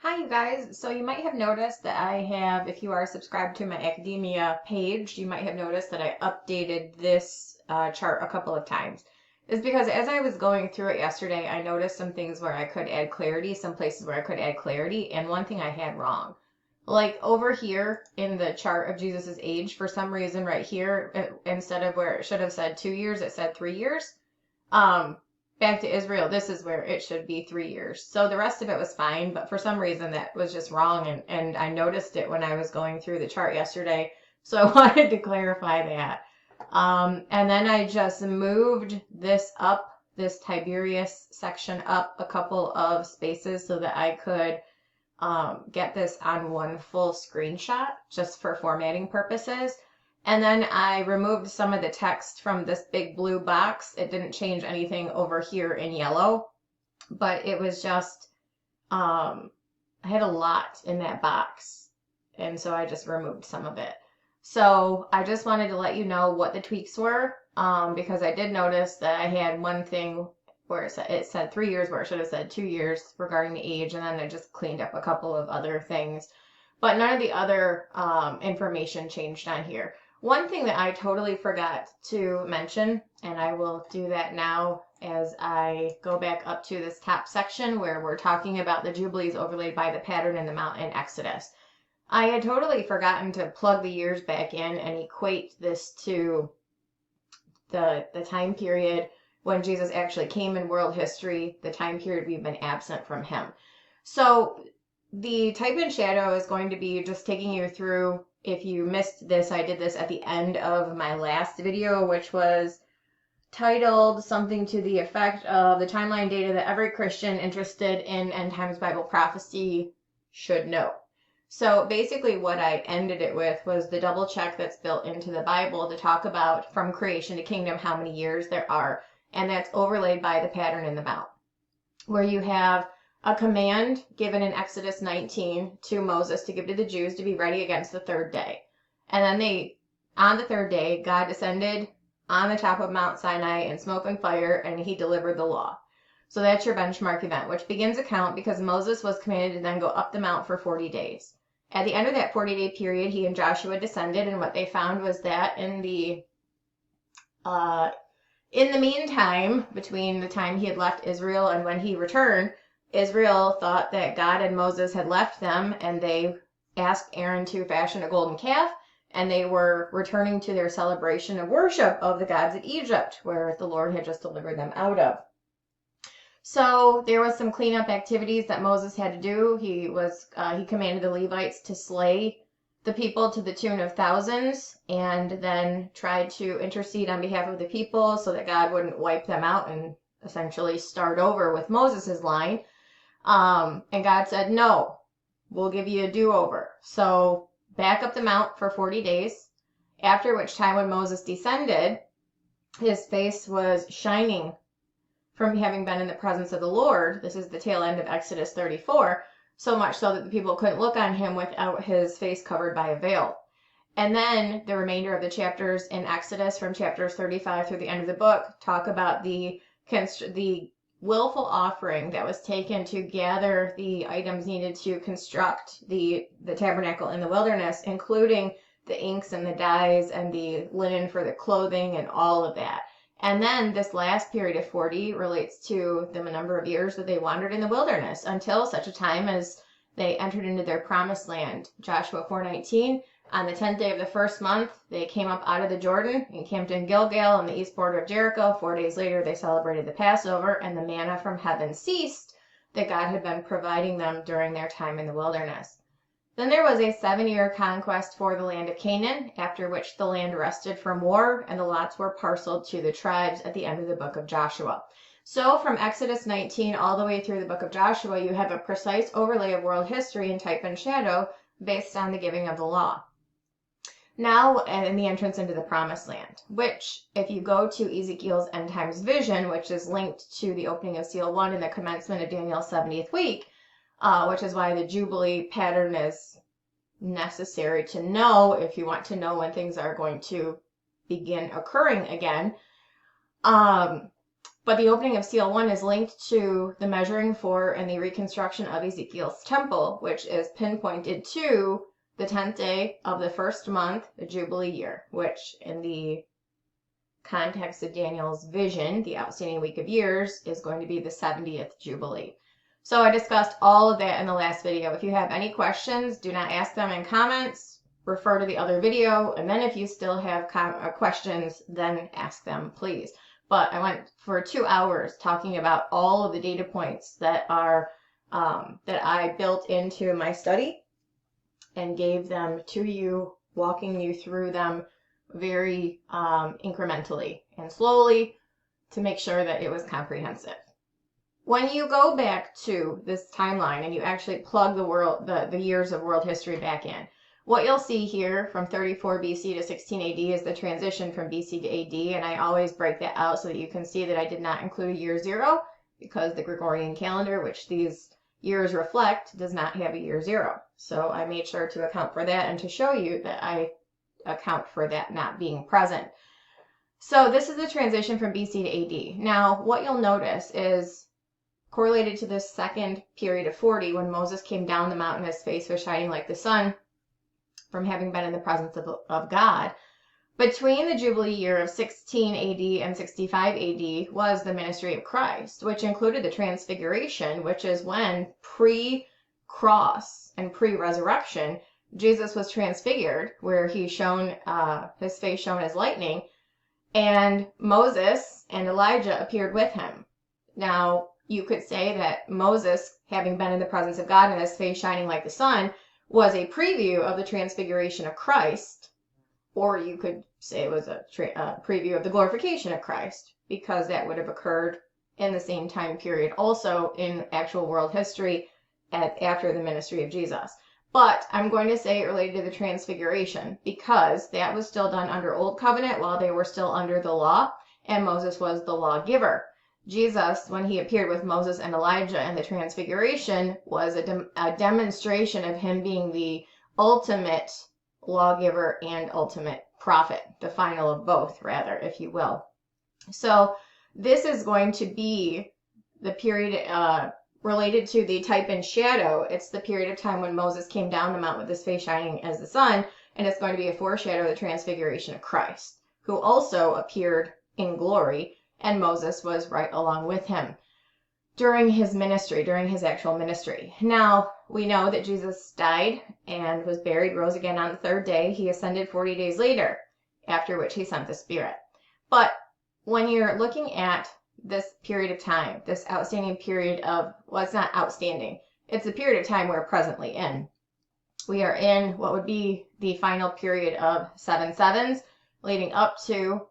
Hi, you guys. So you might have noticed that I have, if you are subscribed to my academia page, you might have noticed that I updated this chart a couple of times. It's because as I was going through it yesterday, I noticed some things where I could add clarity, some places where I could add clarity, and one thing I had wrong. Like over here in the chart of Jesus's age, for some reason right here, instead of where it should have said 2 years, it said 3 years. Um, Back to Israel, this is where it should be 3 years. So the rest of it was fine, but for some reason that was just wrong, and I noticed it when I was going through the chart yesterday. So I wanted to clarify that. And then I just moved this up, this Tiberius section up a couple of spaces so that I could get this on one full screenshot just for formatting purposes. And then I removed some of the text from this big blue box. It didn't change anything over here in yellow, but it was just, I had a lot in that box. And so I just removed some of it. So I just wanted to let you know what the tweaks were, because I did notice that I had one thing where it said 3 years where it should have said 2 years regarding the age, and then I just cleaned up a couple of other things. But none of the other information changed on here. One thing that I totally forgot to mention, and I will do that now as I go back up to this top section where we're talking about the Jubilees overlaid by the pattern in the Mount in Exodus. I had totally forgotten to plug the years back in and equate this to the time period when Jesus actually came in world history, the time period we've been absent from him. So the type in shadow is going to be just taking you through. If you missed this, I did this at the end of my last video, which was titled something to the effect of the timeline data that every Christian interested in end times Bible prophecy should know. So basically what I ended it with was the double check that's built into the Bible to talk about from creation to kingdom how many years there are, and that's overlaid by the pattern in the Mount, where you have a command given in Exodus 19 to Moses to give to the Jews to be ready against the third day. And then on the third day, God descended on the top of Mount Sinai in smoke and fire, and he delivered the law. So that's your benchmark event, which begins a count because Moses was commanded to then go up the mount for 40 days. At the end of that 40-day period, he and Joshua descended, and what they found was that in the meantime, between the time he had left Israel and when he returned, Israel thought that God and Moses had left them, and they asked Aaron to fashion a golden calf, and they were returning to their celebration of worship of the gods of Egypt, where the Lord had just delivered them out of. So there was some cleanup activities that Moses had to do. He commanded the Levites to slay the people to the tune of thousands, and then tried to intercede on behalf of the people so that God wouldn't wipe them out and essentially start over with Moses's line. And God said, no, we'll give you a do-over. So back up the mount for 40 days, after which time when Moses descended, his face was shining from having been in the presence of the Lord. This is the tail end of Exodus 34, so much so that the people couldn't look on him without his face covered by a veil. And then the remainder of the chapters in Exodus, from chapters 35 through the end of the book, talk about the willful offering that was taken to gather the items needed to construct the tabernacle in the wilderness, including the inks and the dyes and the linen for the clothing and all of that. And then this last period of 40 relates to the number of years that they wandered in the wilderness until such a time as they entered into their promised land. Joshua 4:19, on the 10th day of the first month, they came up out of the Jordan and camped in Gilgal on the east border of Jericho. 4 days later, they celebrated the Passover, and the manna from heaven ceased that God had been providing them during their time in the wilderness. Then there was a 7-year conquest for the land of Canaan, after which the land rested from war, and the lots were parceled to the tribes at the end of the book of Joshua. So from Exodus 19 all the way through the book of Joshua, you have a precise overlay of world history in type and shadow based on the giving of the law. Now, in the entrance into the promised land, which, if you go to Ezekiel's end times vision, which is linked to the opening of seal 1 and the commencement of Daniel's 70th week, which is why the Jubilee pattern is necessary to know if you want to know when things are going to begin occurring again. But But the opening of seal 1 is linked to the measuring for and the reconstruction of Ezekiel's temple, which is pinpointed to the 10th day of the first month, the Jubilee year, which in the context of Daniel's vision, the outstanding week of years, is going to be the 70th Jubilee. So I discussed all of that in the last video. If you have any questions, do not ask them in comments. Refer to the other video, and then if you still have questions, then ask them, please. But I went for 2 hours talking about all of the data points that are that I built into my study and gave them to you, walking you through them very incrementally and slowly to make sure that it was comprehensive. When you go back to this timeline and you actually plug the years of world history back in, what you'll see here from 34 BC to 16 AD is the transition from BC to AD, and I always break that out so that you can see that I did not include a year 0 because the Gregorian calendar, which these years reflect, does not have a year 0. So I made sure to account for that and to show you that I account for that not being present. So this is the transition from BC to AD. Now, what you'll notice is correlated to this second period of 40, when Moses came down the mountain, his face was shining like the sun from having been in the presence of God. Between the Jubilee year of 16 AD and 65 AD was the ministry of Christ, which included the Transfiguration, which is when pre-cross and pre-resurrection, Jesus was transfigured, where he shone, his face shone as lightning, and Moses and Elijah appeared with him. Now, you could say that Moses, having been in the presence of God and his face shining like the sun, was a preview of the transfiguration of Christ, or you could say it was a preview of the glorification of Christ, because that would have occurred in the same time period also in actual world history after the ministry of Jesus. But I'm going to say it related to the transfiguration because that was still done under Old Covenant while they were still under the law, and Moses was the lawgiver. Jesus, when he appeared with Moses and Elijah in the Transfiguration, was a demonstration of him being the ultimate lawgiver and ultimate prophet, the final of both, rather, if you will. So this is going to be the period related to the type and shadow. It's the period of time when Moses came down the mountain with his face shining as the sun, and it's going to be a foreshadow of the Transfiguration of Christ, who also appeared in glory, and Moses was right along with him during his ministry, during his actual ministry. Now, we know that Jesus died and was buried, rose again on the 3rd day. He ascended 40 days later, after which he sent the Spirit. But when you're looking at this period of time, this outstanding period of, well, it's not outstanding. It's a period of time we're presently in. We are in what would be the final period of 7 sevens, leading up to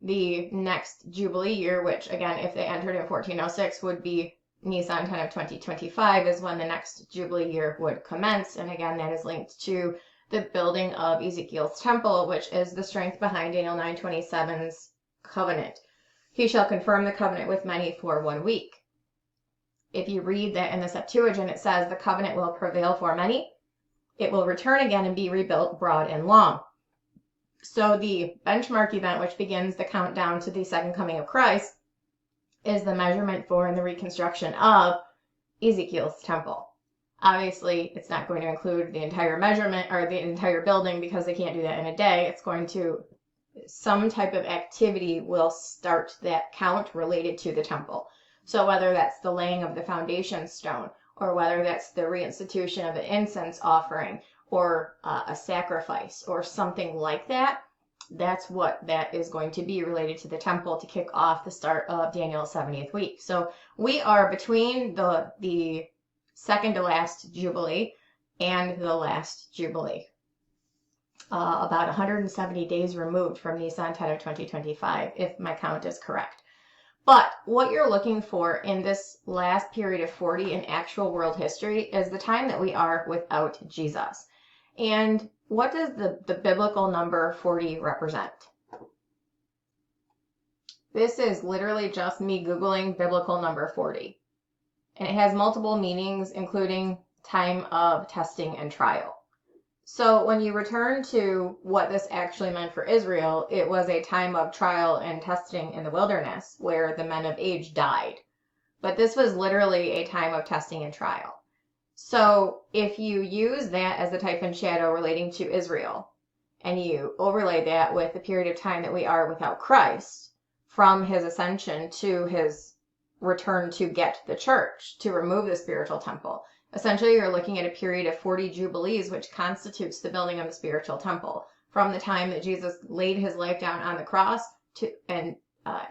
the next Jubilee year, which again, if they entered in 1406, would be Nisan 10 of 2025 is when the next Jubilee year would commence. And again, that is linked to the building of Ezekiel's temple, which is the strength behind Daniel 9:27's covenant. He shall confirm the covenant with many for 1 week. If you read that in the Septuagint, it says the covenant will prevail for many. It will return again and be rebuilt broad and long. So the benchmark event, which begins the countdown to the second coming of Christ, is the measurement for and the reconstruction of Ezekiel's temple. Obviously, it's not going to include the entire measurement or the entire building because they can't do that in a day. It's going to, some type of activity will start that count related to the temple. So whether that's the laying of the foundation stone, or whether that's the reinstitution of an incense offering, or a sacrifice, or something like that, that's what that is going to be related to the temple to kick off the start of Daniel's 70th week. So we are between the second to last Jubilee and the last Jubilee. About 170 days removed from Nisan 10 of 2025, if my count is correct. But what you're looking for in this last period of 40 in actual world history is the time that we are without Jesus. And what does the biblical number 40 represent? This is literally just me Googling biblical number 40. And it has multiple meanings, including time of testing and trial. So when you return to what this actually meant for Israel, it was a time of trial and testing in the wilderness where the men of age died. But this was literally a time of testing and trial. So if you use that as the type and shadow relating to Israel, and you overlay that with the period of time that we are without Christ, from his ascension to his return to get the church, to remove the spiritual temple, essentially you're looking at a period of 40 Jubilees, which constitutes the building of the spiritual temple, from the time that Jesus laid his life down on the cross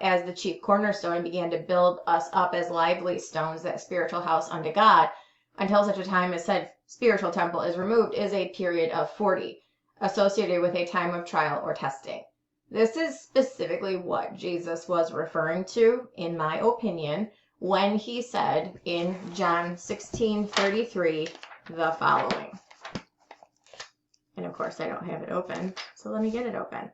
as the chief cornerstone and began to build us up as lively stones, that spiritual house unto God, until such a time as said spiritual temple is removed, is a period of 40, associated with a time of trial or testing. This is specifically what Jesus was referring to, in my opinion, when he said in John 16:33 the following. And of course I don't have it open, so let me get it open.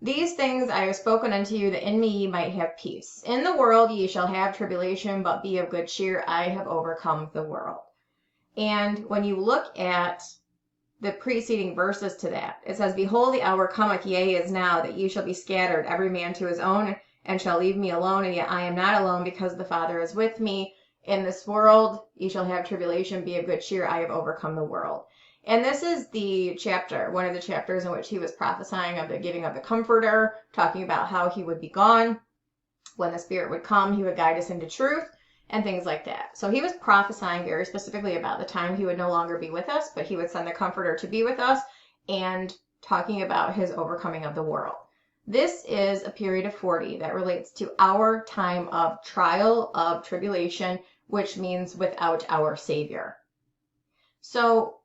These things I have spoken unto you, that in me ye might have peace. In the world ye shall have tribulation, but be of good cheer, I have overcome the world. And when you look at the preceding verses to that, it says, Behold, the hour cometh, yea, is now, that ye shall be scattered, every man to his own, and shall leave me alone, and yet I am not alone, because the Father is with me. In this world ye shall have tribulation, be of good cheer, I have overcome the world. And this is the chapter, one of the chapters in which he was prophesying of the giving of the Comforter, talking about how he would be gone. When the Spirit would come, he would guide us into truth, and things like that. So he was prophesying very specifically about the time he would no longer be with us, but he would send the Comforter to be with us, and talking about his overcoming of the world. This is a period of 40 that relates to our time of trial, of tribulation, which means without our Savior. So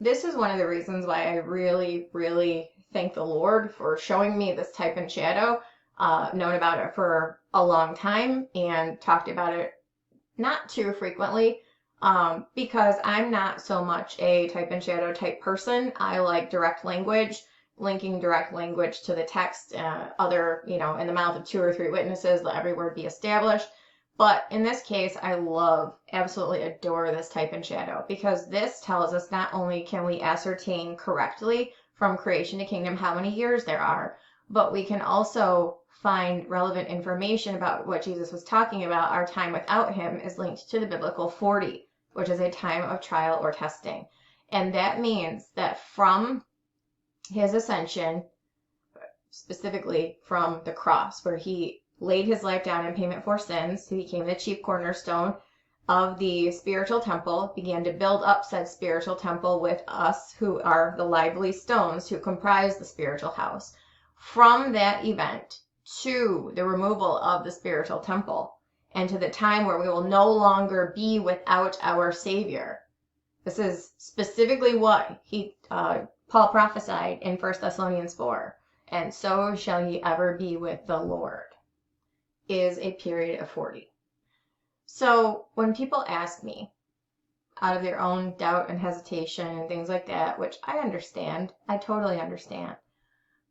this is one of the reasons why I really, really thank the Lord for showing me this type and shadow. Known about it for a long time and talked about it not too frequently, because I'm not so much a type and shadow type person. I like direct language, linking direct language to the text, in the mouth of 2 or 3 witnesses, let every word be established. But in this case, I absolutely adore this type and shadow, because this tells us not only can we ascertain correctly from creation to kingdom how many years there are, but we can also find relevant information about what Jesus was talking about. Our time without him is linked to the biblical 40, which is a time of trial or testing. And that means that from his ascension, specifically from the cross, where he laid his life down in payment for sins, he became the chief cornerstone of the spiritual temple, began to build up said spiritual temple with us, who are the lively stones who comprise the spiritual house. From that event to the removal of the spiritual temple, and to the time where we will no longer be without our Savior. This is specifically what Paul prophesied in 1 Thessalonians 4. And so shall ye ever be with the Lord, is a period of 40. So when people ask me, out of their own doubt and hesitation and things like that, which I understand, I totally understand,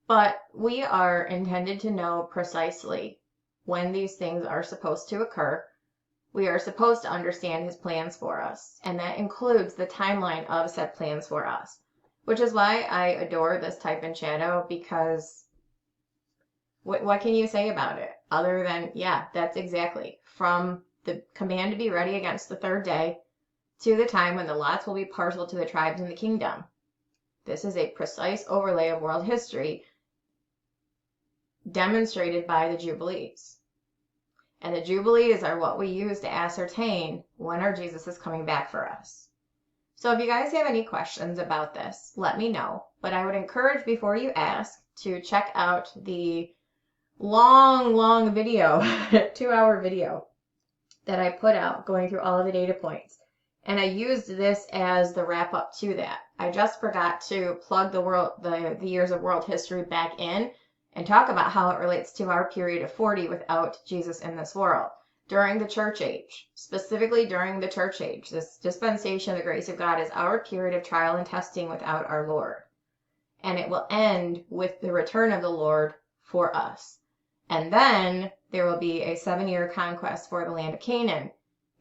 but we are intended to know precisely when these things are supposed to occur. We are supposed to understand his plans for us, and that includes the timeline of said plans for us, which is why I adore this type and shadow, because what can you say about it other than, yeah, that's exactly from the command to be ready against the 3rd day to the time when the lots will be parceled to the tribes in the kingdom. This is a precise overlay of world history demonstrated by the Jubilees. And the Jubilees are what we use to ascertain when our Jesus is coming back for us. So if you guys have any questions about this, let me know. But I would encourage, before you ask, to check out the long video, 2-hour video that I put out going through all of the data points. And I used this as the wrap up to that. I just forgot to plug the years of world history back in and talk about how it relates to our period of 40 without Jesus in this world. During the church age, specifically during the church age, this dispensation of the grace of God is our period of trial and testing without our Lord. And it will end with the return of the Lord for us. And then there will be a 7-year conquest for the land of Canaan,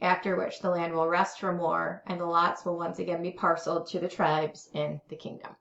after which the land will rest from war and the lots will once again be parceled to the tribes in the kingdom.